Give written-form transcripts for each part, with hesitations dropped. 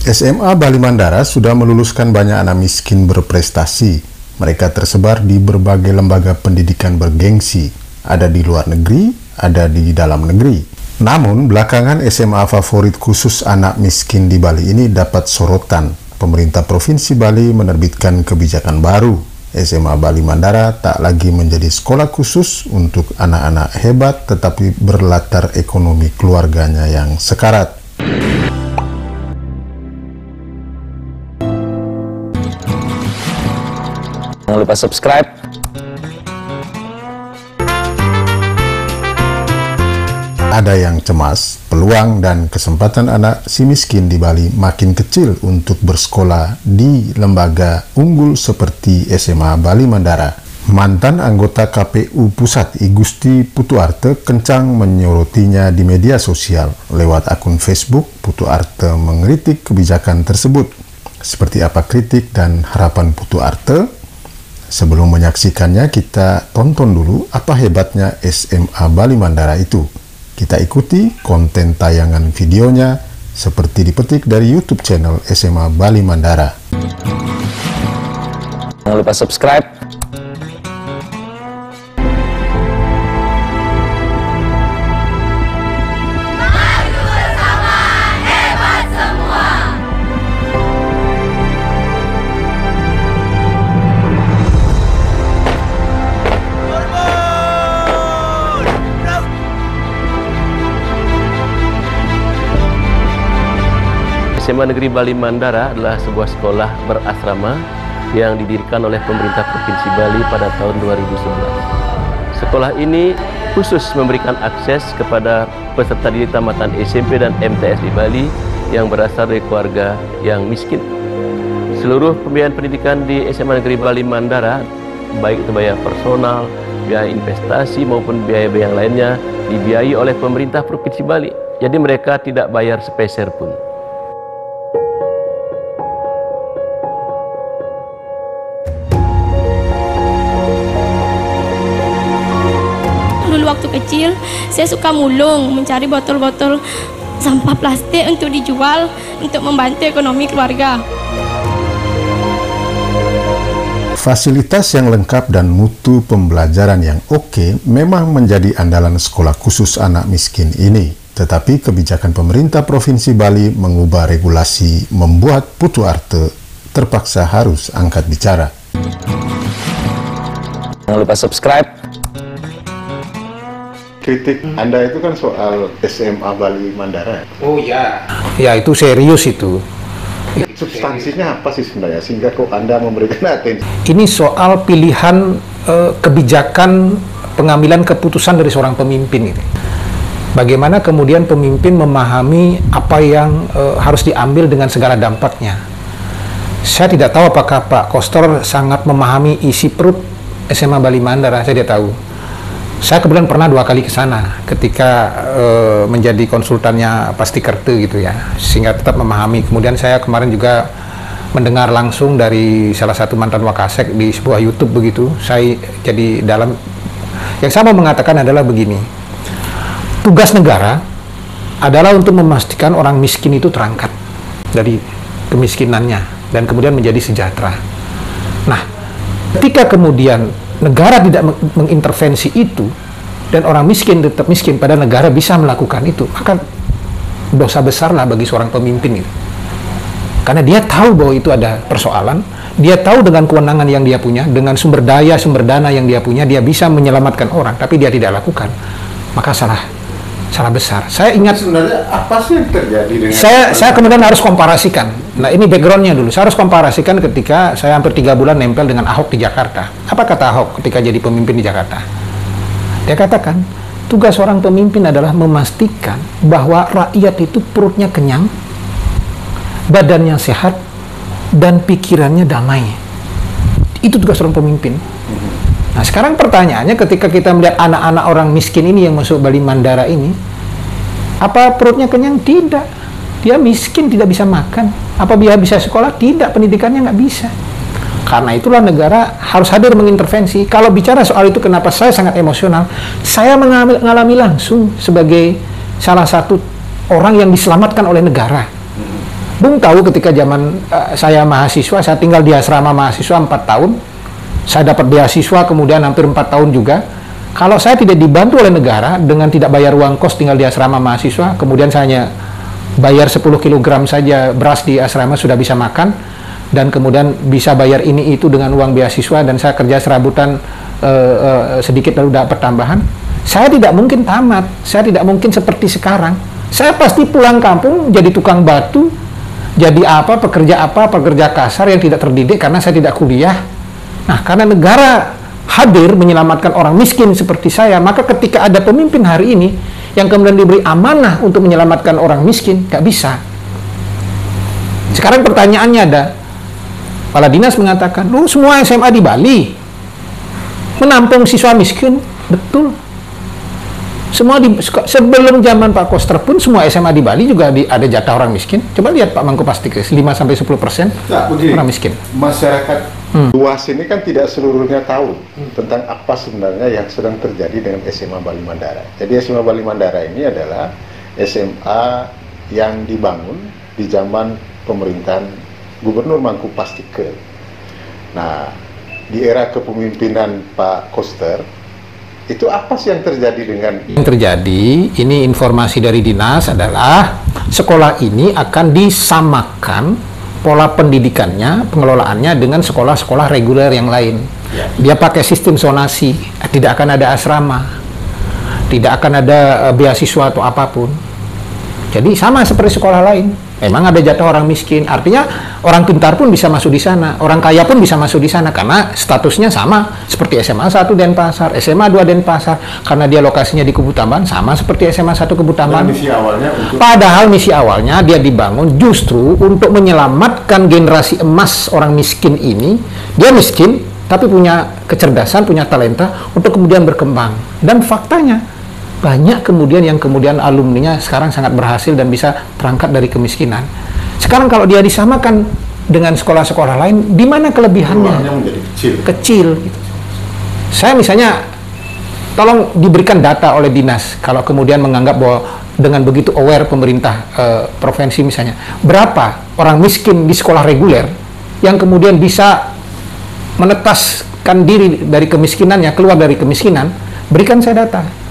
SMA Bali Mandara sudah meluluskan banyak anak miskin berprestasi. Mereka tersebar di berbagai lembaga pendidikan bergengsi, ada di luar negeri, ada di dalam negeri. Namun, belakangan SMA favorit khusus anak miskin di Bali ini dapat sorotan. Pemerintah Provinsi Bali menerbitkan kebijakan baru. SMA Bali Mandara tak lagi menjadi sekolah khusus untuk anak-anak hebat, tetapi berlatar ekonomi keluarganya yang sekarat. Jangan lupa subscribe. Ada yang cemas, peluang dan kesempatan anak si miskin di Bali makin kecil untuk bersekolah di lembaga unggul seperti SMA Bali Mandara. Mantan anggota KPU Pusat I Gusti Putuarte kencang menyorotinya di media sosial. Lewat akun Facebook, Putuarte mengkritik kebijakan tersebut. Seperti apa kritik dan harapan Putuarte? Sebelum menyaksikannya, kita tonton dulu apa hebatnya SMA Bali Mandara itu. Kita ikuti konten tayangan videonya seperti dipetik dari YouTube channel SMA Bali Mandara. Jangan lupa subscribe. SMA Negeri Bali Mandara adalah sebuah sekolah berasrama yang didirikan oleh pemerintah Provinsi Bali pada tahun 2011. Sekolah ini khusus memberikan akses kepada peserta didik tamatan SMP dan MTS di Bali yang berasal dari keluarga yang miskin. Seluruh pembiayaan pendidikan di SMA Negeri Bali Mandara, baik itu biaya personal, biaya investasi maupun biaya-biaya yang lainnya, dibiayai oleh pemerintah Provinsi Bali. Jadi mereka tidak bayar sepeser pun. Dulu waktu kecil, saya suka mulung, mencari botol-botol sampah plastik untuk dijual, untuk membantu ekonomi keluarga. Fasilitas yang lengkap dan mutu pembelajaran yang oke memang menjadi andalan sekolah khusus anak miskin ini. Tetapi kebijakan pemerintah Provinsi Bali mengubah regulasi membuat Putuarte terpaksa harus angkat bicara. Jangan lupa subscribe. Kritik Anda itu kan soal SMA Bali Mandara. Oh ya, ya itu serius itu. Substansinya apa sih sebenarnya sehingga kok Anda memberikan atensi? Ini soal pilihan kebijakan pengambilan keputusan dari seorang pemimpin ini. Bagaimana kemudian pemimpin memahami apa yang harus diambil dengan segala dampaknya. Saya tidak tahu apakah Pak Kostor sangat memahami isi perut SMA Bali Mandara, saya tidak tahu. Saya kebetulan pernah 2 kali ke sana ketika menjadi konsultannya Pak Stikerte gitu ya, sehingga tetap memahami. Kemudian saya kemarin juga mendengar langsung dari salah satu mantan Wakasek di sebuah YouTube begitu. Saya jadi dalam yang saya mau mengatakan adalah begini. Tugas negara adalah untuk memastikan orang miskin itu terangkat dari kemiskinannya dan kemudian menjadi sejahtera. Nah, ketika kemudian negara tidak mengintervensi itu dan orang miskin tetap miskin pada negara bisa melakukan itu, maka dosa besarlah bagi seorang pemimpin itu. Karena dia tahu bahwa itu ada persoalan, dia tahu dengan kewenangan yang dia punya, dengan sumber daya, sumber dana yang dia punya, dia bisa menyelamatkan orang, tapi dia tidak lakukan, maka salah besar. Saya ingat Sebenarnya apa sih yang terjadi dengan saya kemudian harus komparasikan. Nah, ini backgroundnya dulu. Saya harus komparasikan ketika saya hampir 3 bulan nempel dengan Ahok di Jakarta. Apa kata Ahok ketika jadi pemimpin di Jakarta? Dia katakan, tugas seorang pemimpin adalah memastikan bahwa rakyat itu perutnya kenyang, badannya sehat, dan pikirannya damai. Itu tugas seorang pemimpin. Nah, sekarang pertanyaannya ketika kita melihat anak-anak orang miskin ini yang masuk Bali Mandara ini, apa perutnya kenyang? Tidak. Dia miskin, tidak bisa makan. Apa dia bisa sekolah? Tidak, pendidikannya nggak bisa. Karena itulah negara harus hadir mengintervensi. Kalau bicara soal itu, kenapa saya sangat emosional? Saya mengalami langsung sebagai salah satu orang yang diselamatkan oleh negara. Bung tahu ketika zaman saya mahasiswa, saya tinggal di asrama mahasiswa 4 tahun, saya dapat beasiswa kemudian hampir 4 tahun juga. Kalau saya tidak dibantu oleh negara dengan tidak bayar uang kos tinggal di asrama mahasiswa, kemudian saya hanya bayar 10 kg saja beras di asrama sudah bisa makan, dan kemudian bisa bayar ini itu dengan uang beasiswa, dan saya kerja serabutan sedikit lalu dapat tambahan, saya tidak mungkin tamat, saya tidak mungkin seperti sekarang. Saya pasti pulang kampung jadi tukang batu, jadi pekerja kasar yang tidak terdidik karena saya tidak kuliah. Nah, karena negara hadir menyelamatkan orang miskin seperti saya, maka ketika ada pemimpin hari ini yang kemudian diberi amanah untuk menyelamatkan orang miskin, nggak bisa. Sekarang pertanyaannya ada, kepala dinas mengatakan, lu semua SMA di Bali menampung siswa miskin, betul. Semua sebelum zaman Pak Koster pun semua SMA di Bali juga ada jatah orang miskin. Coba lihat Pak Mangku pasti 5-10% orang miskin. Masyarakat luas ini kan tidak seluruhnya tahu tentang apa sebenarnya yang sedang terjadi dengan SMA Bali Mandara. Jadi SMA Bali Mandara ini adalah SMA yang dibangun di zaman pemerintahan Gubernur Mangku Pastike. Nah, di era kepemimpinan Pak Koster, itu apa sih yang terjadi dengan Yang terjadi, ini informasi dari dinas adalah sekolah ini akan disamakan pola pendidikannya, pengelolaannya dengan sekolah-sekolah reguler yang lain. Dia pakai sistem zonasi, tidak akan ada asrama, tidak akan ada beasiswa atau apapun. Jadi sama seperti sekolah lain. Memang ada jatah orang miskin, artinya orang pintar pun bisa masuk di sana, orang kaya pun bisa masuk di sana karena statusnya sama seperti SMA 1 Denpasar, SMA 2 Denpasar, karena dia lokasinya di Kubu Tambahan sama seperti SMA 1 Kubu Tambahan. Padahal misi awalnya dia dibangun justru untuk menyelamatkan generasi emas orang miskin ini. Dia miskin tapi punya kecerdasan, punya talenta untuk kemudian berkembang. Dan faktanya banyak kemudian yang kemudian alumninya sekarang sangat berhasil dan bisa terangkat dari kemiskinan. Sekarang kalau dia disamakan dengan sekolah-sekolah lain, di mana kelebihannya? Peluangnya menjadi Kecil. Gitu. Saya misalnya, tolong diberikan data oleh dinas, kalau kemudian menganggap bahwa dengan begitu aware pemerintah provinsi misalnya, berapa orang miskin di sekolah reguler yang kemudian bisa menetaskan diri dari kemiskinannya, keluar dari kemiskinan, berikan saya data.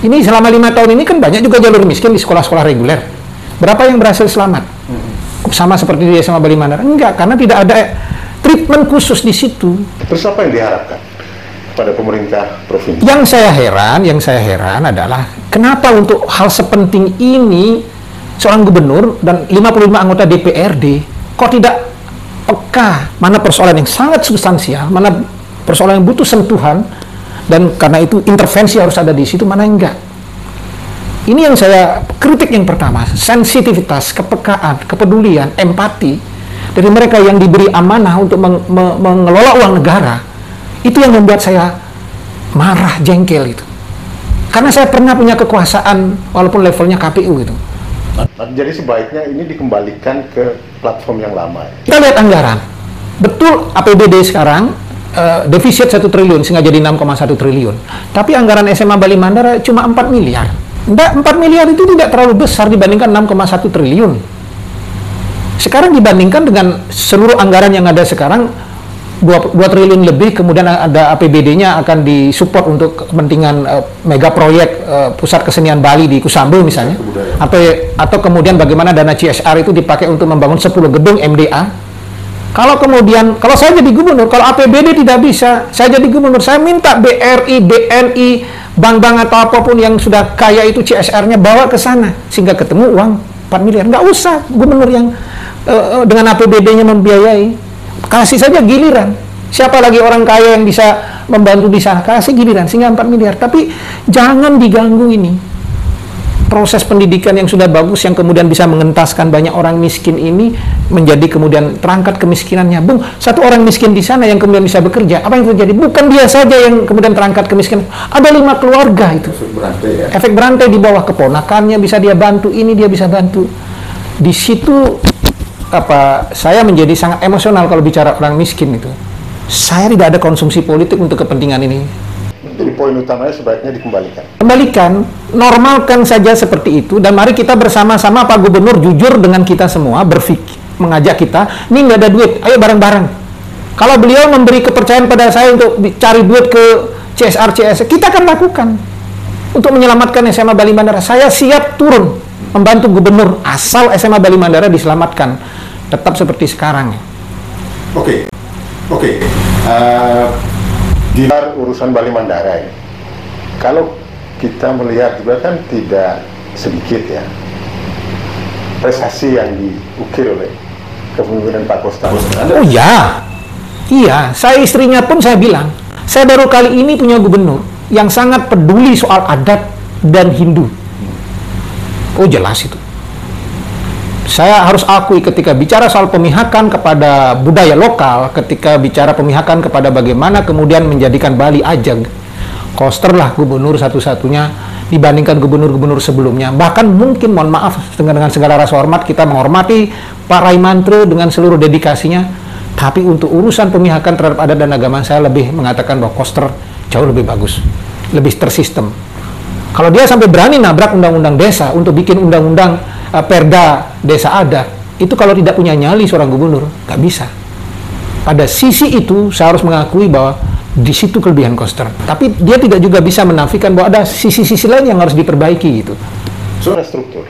Ini selama 5 tahun ini kan banyak juga jalur miskin di sekolah-sekolah reguler. Berapa yang berhasil selamat? Sama seperti di SMA Bali Mandara? Enggak, karena tidak ada treatment khusus di situ. Terus apa yang diharapkan pada pemerintah provinsi? Yang saya heran adalah kenapa untuk hal sepenting ini seorang gubernur dan 55 anggota DPRD kok tidak peka mana persoalan yang sangat substansial, mana persoalan yang butuh sentuhan. Dan karena itu intervensi harus ada di situ, mana enggak. Ini yang saya kritik yang pertama, sensitivitas, kepekaan, kepedulian, empati dari mereka yang diberi amanah untuk mengelola uang negara. Itu yang membuat saya marah, jengkel itu. Karena saya pernah punya kekuasaan walaupun levelnya KPU gitu. Jadi sebaiknya ini dikembalikan ke platform yang lama. Kita lihat anggaran. Betul APBD sekarang defisit 1 triliun sehingga jadi 6,1 triliun. Tapi anggaran SMA Bali Mandara cuma 4 miliar. Enggak, 4 miliar itu tidak terlalu besar dibandingkan 6,1 triliun. Sekarang dibandingkan dengan seluruh anggaran yang ada sekarang 2 triliun lebih, kemudian ada APBD-nya akan disupport untuk kepentingan mega proyek pusat kesenian Bali di Kusambo misalnya. Atau kemudian bagaimana dana CSR itu dipakai untuk membangun 10 gedung MDA. Kalau saya jadi gubernur, kalau APBD tidak bisa, saya jadi gubernur, saya minta BRI, BNI, bank-bank atau apapun yang sudah kaya itu CSR-nya bawa ke sana, sehingga ketemu uang 4 miliar. Nggak usah gubernur yang dengan APBD-nya membiayai. Kasih saja giliran. Siapa lagi orang kaya yang bisa membantu di sana, kasih giliran, sehingga 4 miliar. Tapi jangan diganggu ini. Proses pendidikan yang sudah bagus, yang kemudian bisa mengentaskan banyak orang miskin ini menjadi kemudian terangkat kemiskinannya. Bung, satu orang miskin di sana yang kemudian bisa bekerja, apa yang terjadi? Bukan dia saja yang kemudian terangkat kemiskinan, ada 5 keluarga itu. Efek berantai di bawah, keponakannya bisa dia bantu, ini dia bisa bantu. Di situ saya menjadi sangat emosional kalau bicara orang miskin itu. Saya tidak ada konsumsi politik untuk kepentingan ini. Jadi poin utamanya sebaiknya dikembalikan. Kembalikan, normalkan saja seperti itu, dan mari kita bersama-sama Pak Gubernur jujur dengan kita semua, berpikir, mengajak kita, ini nggak ada duit, ayo bareng-bareng. Kalau beliau memberi kepercayaan pada saya untuk cari duit ke CSR, kita akan lakukan. Untuk menyelamatkan SMA Bali Mandara, saya siap turun membantu gubernur asal SMA Bali Mandara diselamatkan tetap seperti sekarang. Oke. Di luar urusan Bali Mandara ini, kalau kita melihat juga kan tidak sedikit ya prestasi yang diukir oleh kepemimpinan Pak Koster. Oh iya, saya istrinya pun saya bilang, saya baru kali ini punya gubernur yang sangat peduli soal adat dan Hindu. Oh jelas itu. Saya harus akui ketika bicara soal pemihakan kepada budaya lokal, ketika bicara pemihakan kepada bagaimana kemudian menjadikan Bali ajang, Koster lah gubernur satu-satunya dibandingkan gubernur-gubernur sebelumnya. Bahkan mungkin, mohon maaf, dengan segala rasa hormat, kita menghormati Pak Raimantre dengan seluruh dedikasinya, tapi untuk urusan pemihakan terhadap adat dan agama, saya lebih mengatakan bahwa Koster jauh lebih bagus, lebih tersistem. Kalau dia sampai berani nabrak undang-undang desa untuk bikin undang-undang perda desa adat, itu kalau tidak punya nyali seorang gubernur, nggak bisa. Pada sisi itu, saya harus mengakui bahwa di situ kelebihan Koster. Tapi dia tidak juga bisa menafikan bahwa ada sisi-sisi lain yang harus diperbaiki gitu. Soal struktur,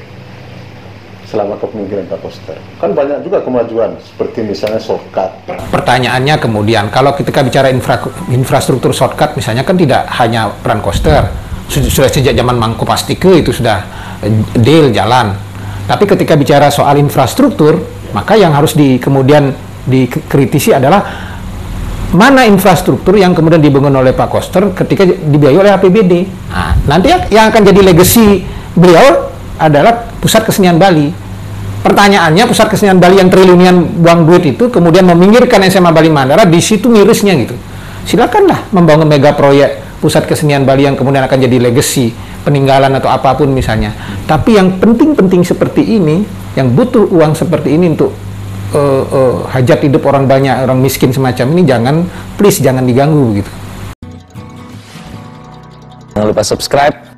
selama kepemimpinan Pak Koster, kan banyak juga kemajuan, seperti misalnya shortcut. Pertanyaannya kemudian, kalau ketika bicara infrastruktur shortcut, misalnya kan tidak hanya peran Koster, sudah sejak zaman Mangku Pastike itu sudah deal jalan. Tapi ketika bicara soal infrastruktur, maka yang harus kemudian dikritisi adalah mana infrastruktur yang kemudian dibangun oleh Pak Koster ketika dibiayai oleh APBD. Nah, nanti yang akan jadi legasi beliau adalah Pusat Kesenian Bali. Pertanyaannya, Pusat Kesenian Bali yang triliunan buang duit itu kemudian meminggirkan SMA Bali Mandara, di situ mirisnya gitu. Silakanlah membangun mega proyek Pusat Kesenian Bali yang kemudian akan jadi legasi peninggalan atau apapun misalnya. Tapi yang penting-penting seperti ini, yang butuh uang seperti ini untuk hajat hidup orang banyak, orang miskin semacam ini, jangan diganggu begitu. Jangan lupa subscribe,